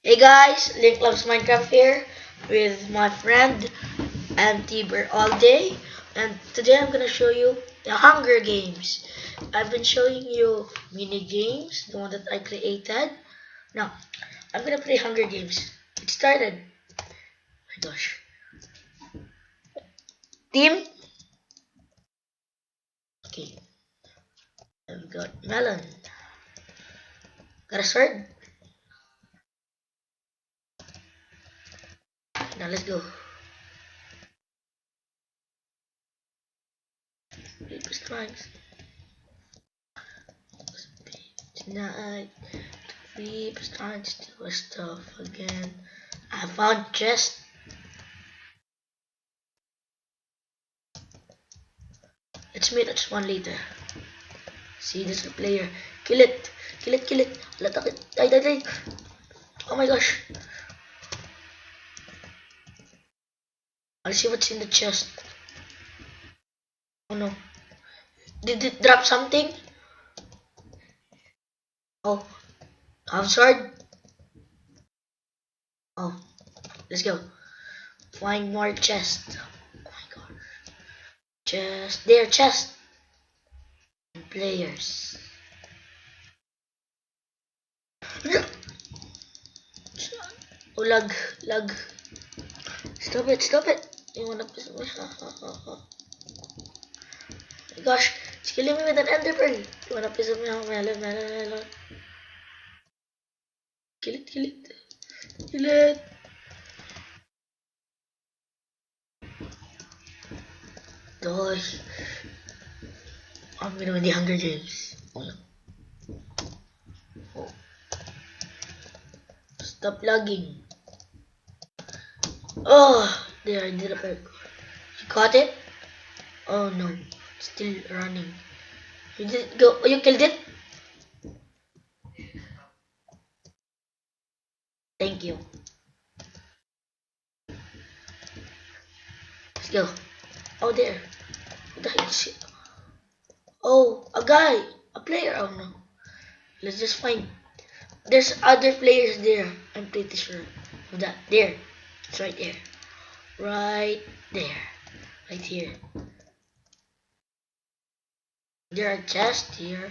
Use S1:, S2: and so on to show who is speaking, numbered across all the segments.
S1: Hey guys, Link Loves Minecraft here with my friend and Tiber all day, and today I'm gonna show you the Hunger Games. I've been showing you mini games, the one that I created. Now I'm gonna play Hunger Games. It started. My gosh. Team. Okay. I've got melon. Got a sword. Now let's go. Paper strikes. Tonight. Paper strikes do stuff again. I found chest. Let's meet at one later. See, this is a player. Kill it. Kill it, kill it. Attack it. Die, die, die. Oh my gosh. I'll see what's in the chest. Oh no. Did it drop something? Oh. I have sword. Oh. Let's go. Find more chest. Oh my god. Chest. There, chest. Players. Oh, lag. Lag. Stop it, stop it. You wanna piss me? Oh my gosh. It's killing me with an ender pearl. You wanna piss me off? Melon, melon, melon. Kill it, kill it. Kill it. Gosh. I'm gonna win the Hunger Games. Oh, stop lagging. Oh, there, I did a parkour. You caught it? Oh no, still running. You did go. Oh, you killed it? Thank you. Let's go. Oh, there. What the hell is it? Oh, a guy. A player. Oh no. Let's just find. There's other players there. I'm pretty sure of that. There. It's right there. Right there. Right here. There are chests here.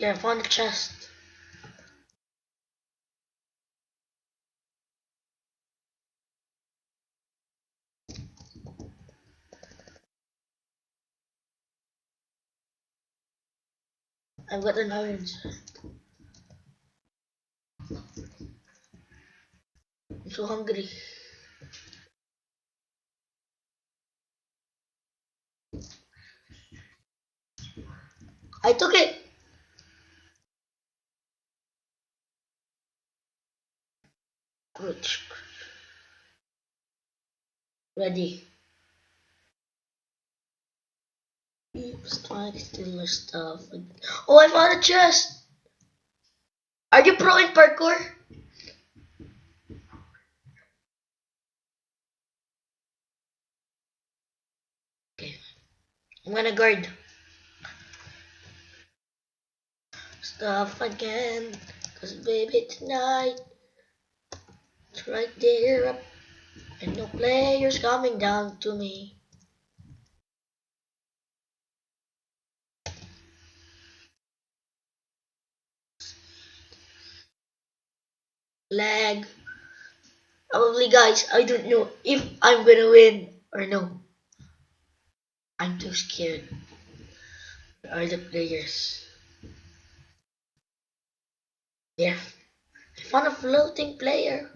S1: Yeah, I found a chest. I've got an orange. I'm so hungry. I took it. Ouch. Ready. Strike stealer stuff. Oh, I found a chest. Are you pro in parkour? Okay. I'm gonna guard. Stuff again. Cause baby tonight. It's right there up. And no players coming down to me. Lag. Probably guys, I don't know if I'm gonna win or no. I'm too scared. Where are the players? There. I found a floating player.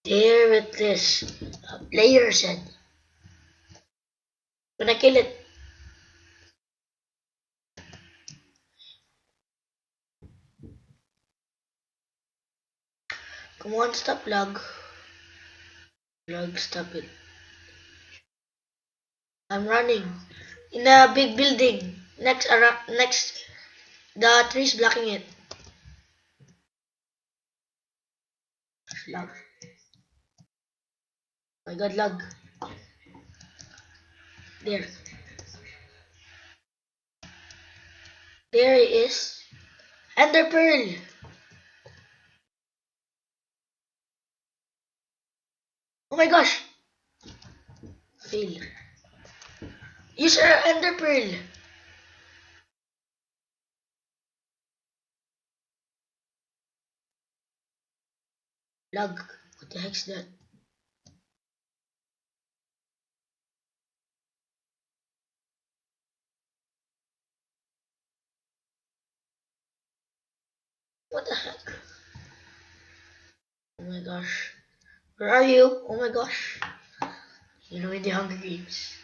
S1: There it is. A player said. Gonna kill it. Come on, stop lag. Lag, stop it. I'm running. In a big building. Next, the trees blocking it. Lag. My god, lag. There. There he is. Ender Pearl. Oh my gosh. Fail. Use our Ender Pearl. Lag. What the heck's that? What the heck? Oh my gosh. Where are you? Oh my gosh. You know, in the Hunger Games.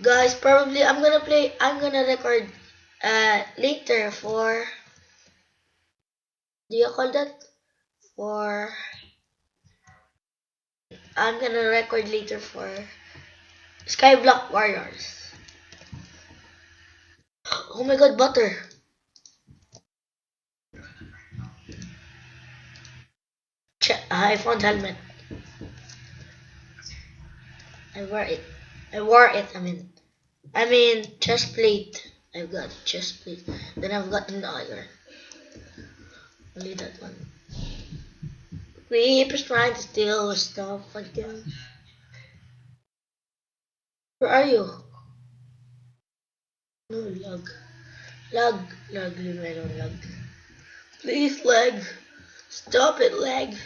S1: Guys, probably I'm gonna record later for, do you call that? For, I'm gonna record later for Skyblock Warriors. Oh my god, butter. I found helmet. I wore it. I mean chest plate. I've got chest plate. Then I've got an iron. Only that one. Creepers trying to steal stuff again. Where are you? No lag. Lag, leave me alone, lag. Please lag. Stop it, lag.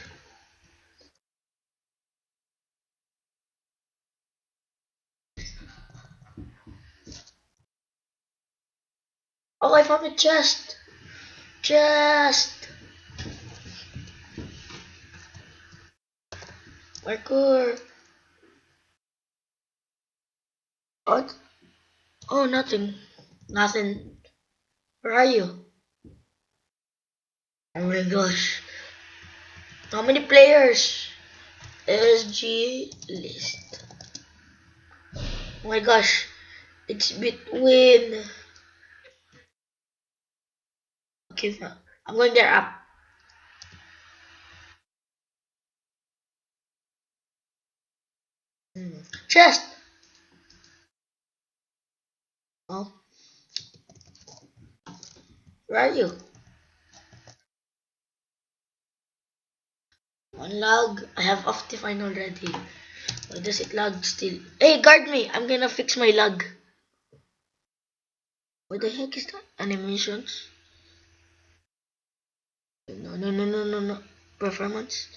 S1: Oh, I found a chest. Chest. Parkour. What? Oh, nothing. Nothing. Where are you? Oh my gosh. How many players? SG list. Oh my gosh. It's between. Okay, I'm going there up. Chest. Oh, where are you? One lag. I have Optifine already. Why does it lag still? Hey, guard me. I'm gonna fix my lag. What the heck is that? Animations? No, no, no, no, no, no. Performance.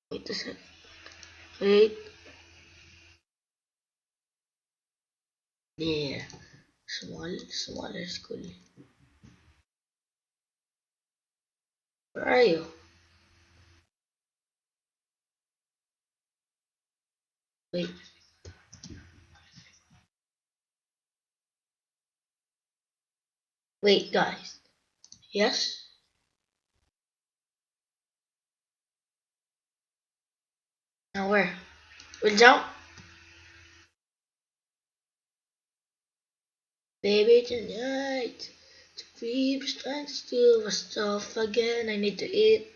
S1: Wait a sec. Wait. There. Smaller school. Where are you? Wait. Wait, guys. Yes? Now where? We'll jump. Baby, tonight. The creep's trying to steal my stuff again. I need to eat.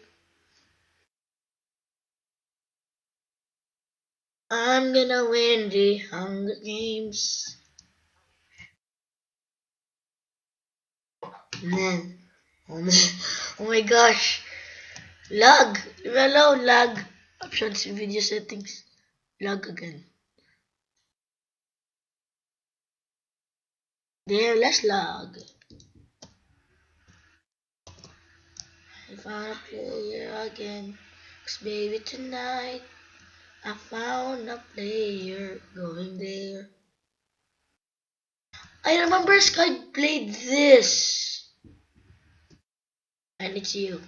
S1: I'm gonna win the Hunger Games. Man. Oh man. Oh my gosh. Lag. Leave me alone, lag. Options in video settings. Lag again. There, less lag. I found a player again. 'Cause baby tonight I found a player going there. I remember Sky played this. And it's you.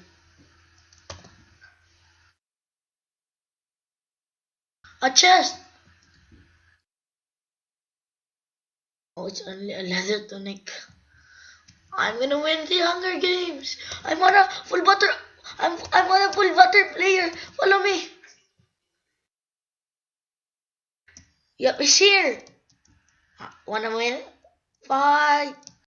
S1: A chest! Oh, it's only a leather tunic. I'm gonna win the Hunger Games. I'm on a full butter. I'm on a full butter player. Follow me. Yep, it's here. Wanna win? Fight.